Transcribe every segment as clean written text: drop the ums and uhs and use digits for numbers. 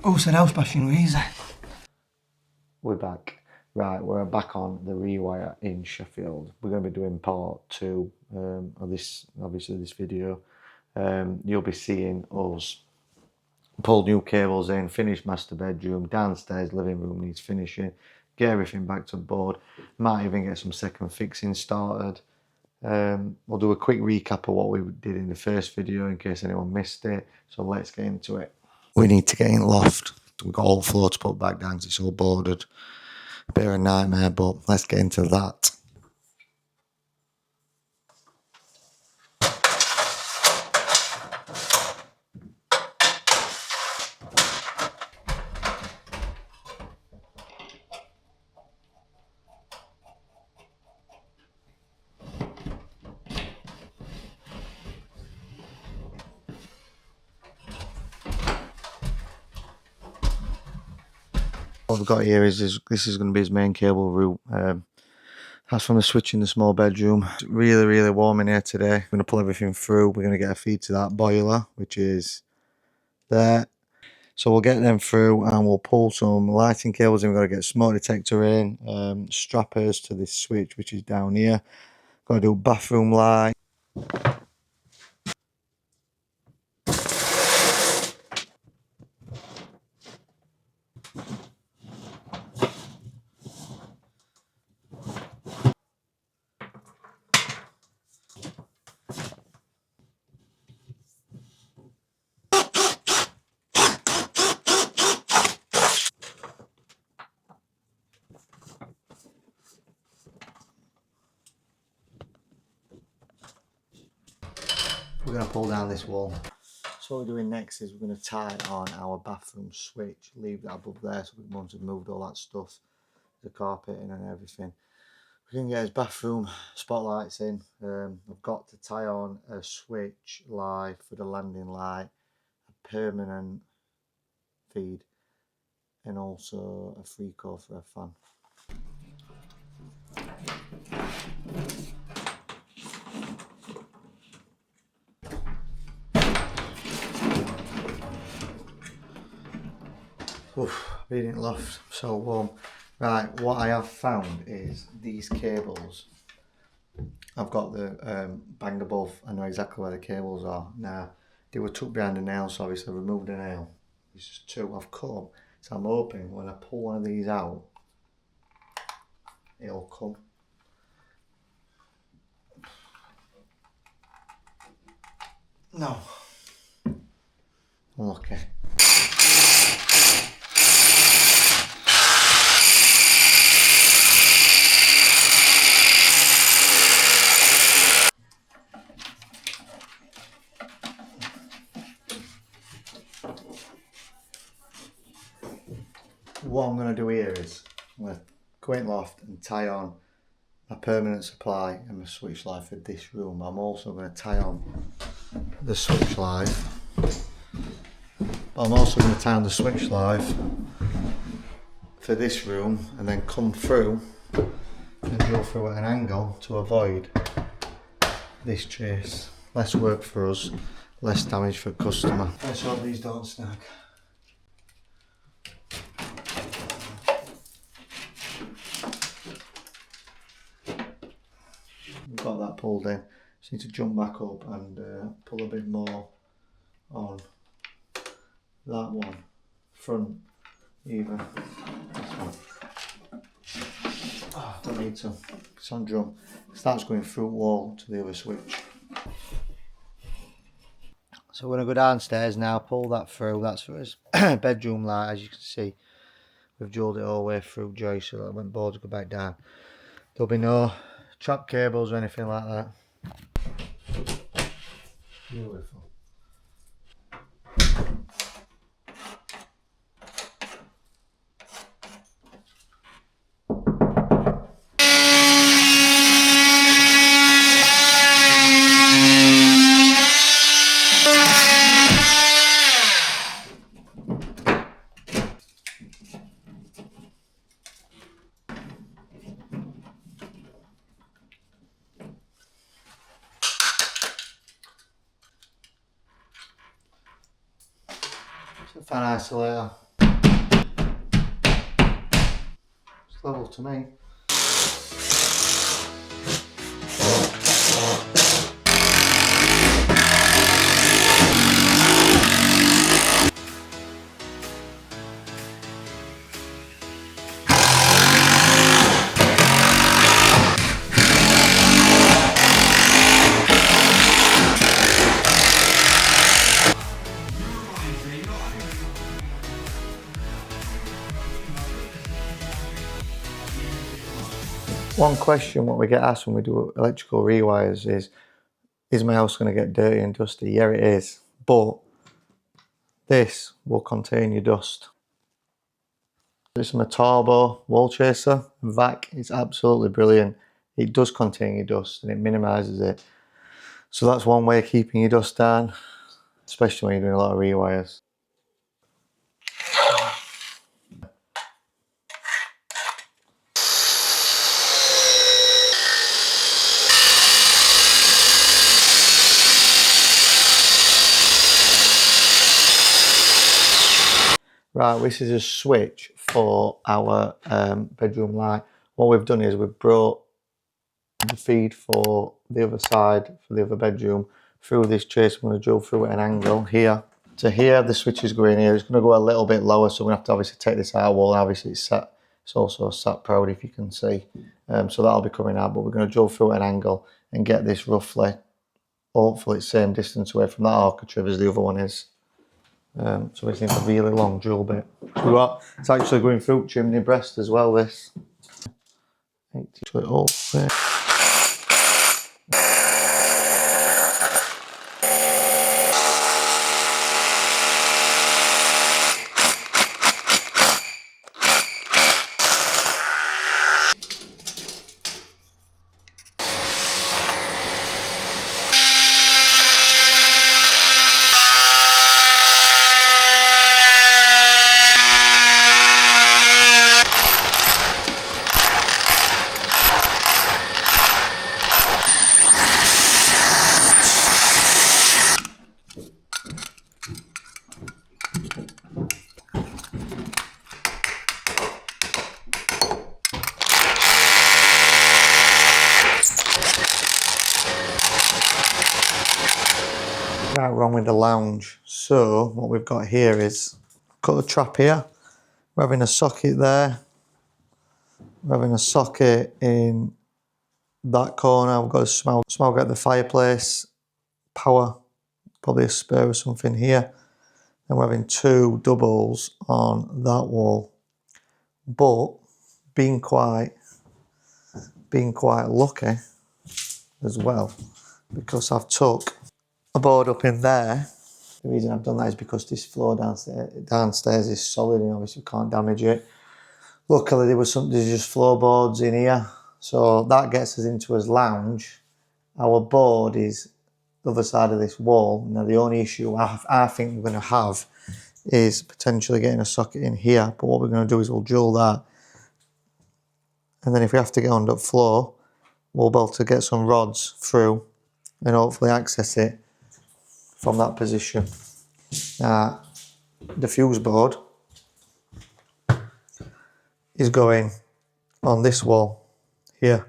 Oh, said house bashing easy. We're back. Right, we're back on the Rewire in Sheffield. We're going to be doing part 2 of this video. You'll be seeing us pull new cables in, finish master bedroom, downstairs living room needs finishing, get everything back to board, might even get some second fixing started. We'll do a quick recap of what we did in the first video in case anyone missed it, so let's get into it. We need to get in loft. We've got all floor to put back down because it's all boarded. A bit of a nightmare, but let's get into that. What we've got here is this is going to be his main cable route. That's from the switch in the small bedroom. It's really warm in here today. I'm going to pull everything through. We're going to get a feed to that boiler, which is there. So we'll get them through and we'll pull some lighting cables in. We've got to get smoke detector in, strappers to this switch, which is down here. Got to do bathroom light. We're going to pull down this wall. So what we're doing next is we're going to tie on our bathroom switch, leave that above there so once we've moved all that stuff, the carpeting and everything, we can get his bathroom spotlights in. I've got to tie on a switch live for the landing light, a permanent feed and also a free core for a fan. Oof, being in loft, so warm. Right, what I have found is these cables. I've got the bang above. I know exactly where the cables are. Now, they were tucked behind the nail, so obviously I removed the nail. It's just two I've cut them. So I'm hoping when I pull one of these out, it'll come. No. Unlucky. What I'm going to do here is I'm going to go in loft and tie on my permanent supply and my switch live for this room. I'm also going to tie on the switch live, but I'm also going to tie on the switch live for this room and then come through and drill through at an angle to avoid this chase. Less work for us, less damage for customer. Let's hope these don't snag. We've got that pulled in. Just need to jump back up and pull a bit more on that one, front even. This one. Oh, don't need to. It's on drum. It starts going through wall to the other switch. So we're going to go downstairs now, pull that through. That's for his bedroom light, as you can see. We've drilled it all the way through joist so that when boards go back down, there'll be no trap cables or anything like that. Beautiful. Fan isolator. level to me. One question what we get asked when we do electrical rewires is my house going to get dirty and dusty? Yeah, it is, but this will contain your dust. This is my turbo wall chaser vac. It's absolutely brilliant. It does contain your dust and it minimises it. So that's one way of keeping your dust down, especially when you're doing a lot of rewires. Right, this is a switch for our bedroom light. What we've done is we've brought the feed for the other side, for the other bedroom, through this trace. I'm going to drill through at an angle here to here. The switch is going here. It's going to go a little bit lower, so we're going to have to obviously take this out. Well, obviously it's sat. It's also sat proud, if you can see. So that'll be coming out, but we're going to drill through at an angle and get this roughly, hopefully, same distance away from that architrave as the other one is. So this needs a really long drill bit. It's actually going through chimney breast as well, this. Right, wrong with the lounge. So what we've got here is, got a trap here, we're having a socket there, we're having a socket in that corner, we've got a small at the fireplace, power, probably a spare or something here, and we're having two doubles on that wall. But being quite lucky as well, because I've took a board up in there. The reason I've done that is because this floor downstairs is solid and obviously can't damage it. Luckily there's just floorboards in here, so that gets us into his lounge. Our board is the other side of this wall. Now the only issue I think we're going to have is potentially getting a socket in here, but what we're going to do is we'll drill that, and then if we have to get on the floor, we'll be able to get some rods through and hopefully access it from that position. Now, the fuse board is going on this wall here.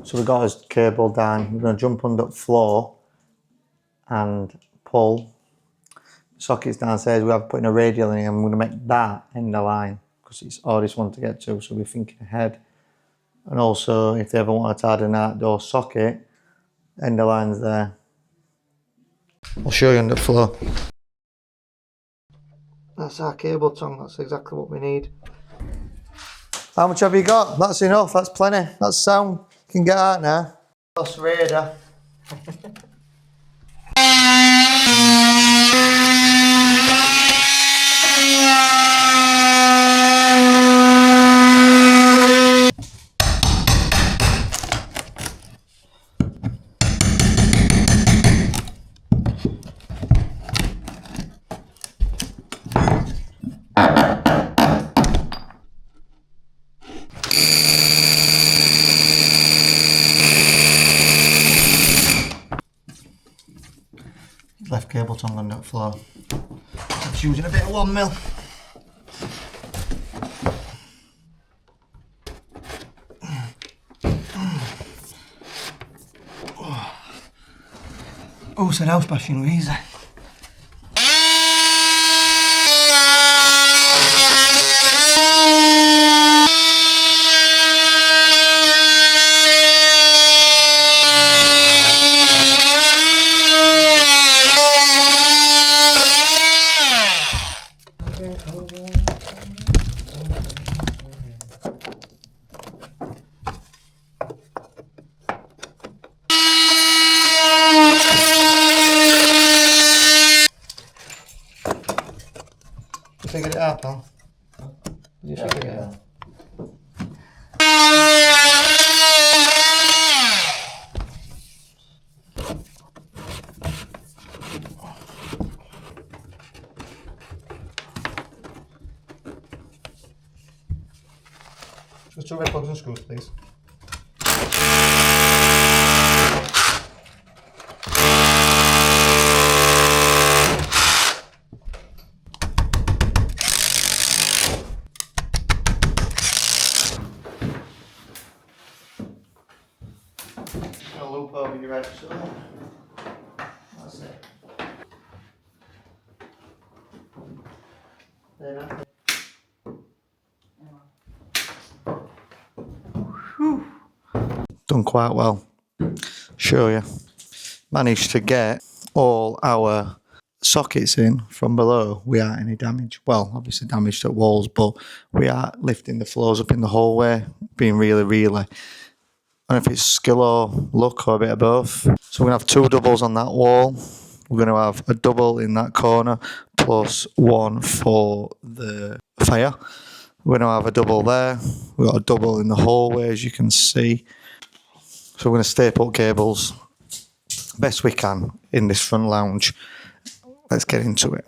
So we've got his cable down. We're going to jump on the floor and pull sockets downstairs. We have put in a radial in here, and I'm going to make that end the line because it's hardest one to get to, so we're thinking ahead. And also, if they ever wanted to add an outdoor socket, end the line's there. I'll show you on the floor. That's our cable tongue, that's exactly what we need. How much have you got? That's enough, that's plenty, that's sound. You can get out now. Lost radar. tongue on that floor. Just using a bit of 1 mil. Oh, said house bashing was easy. You figured it out, pal? You figured it out? Just 2 red plugs and screws, please. A loop over your right shoulder. That's it. There, done quite well. Show you. Managed to get all our sockets in from below without any damage. Well, obviously damaged at walls, but we are lifting the floors up in the hallway, being really, I don't know if it's skill or luck or a bit of both. So we're going to have 2 doubles on that wall. We're going to have a double in that corner, plus 1 for the fire. We're going to have a double there. We've got a double in the hallway, as you can see. So we're going to staple cables best we can in this front lounge. Let's get into it.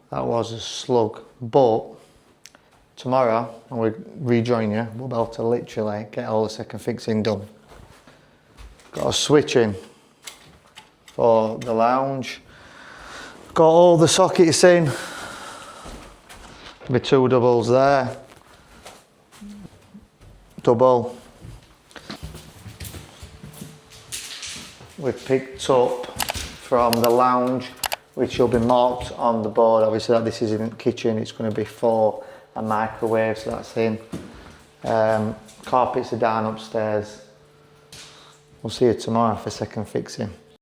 That was a slug, but tomorrow when we rejoin you, we'll be able to literally get all the second fixing done. Got a switch in for the lounge. Got all the sockets in. With 2 doubles there. Double. We've picked up from the lounge, which will be marked on the board. Obviously that this isn't the kitchen, it's going to be for a microwave, so that's in. Carpets are down upstairs. We'll see you tomorrow for second fixing.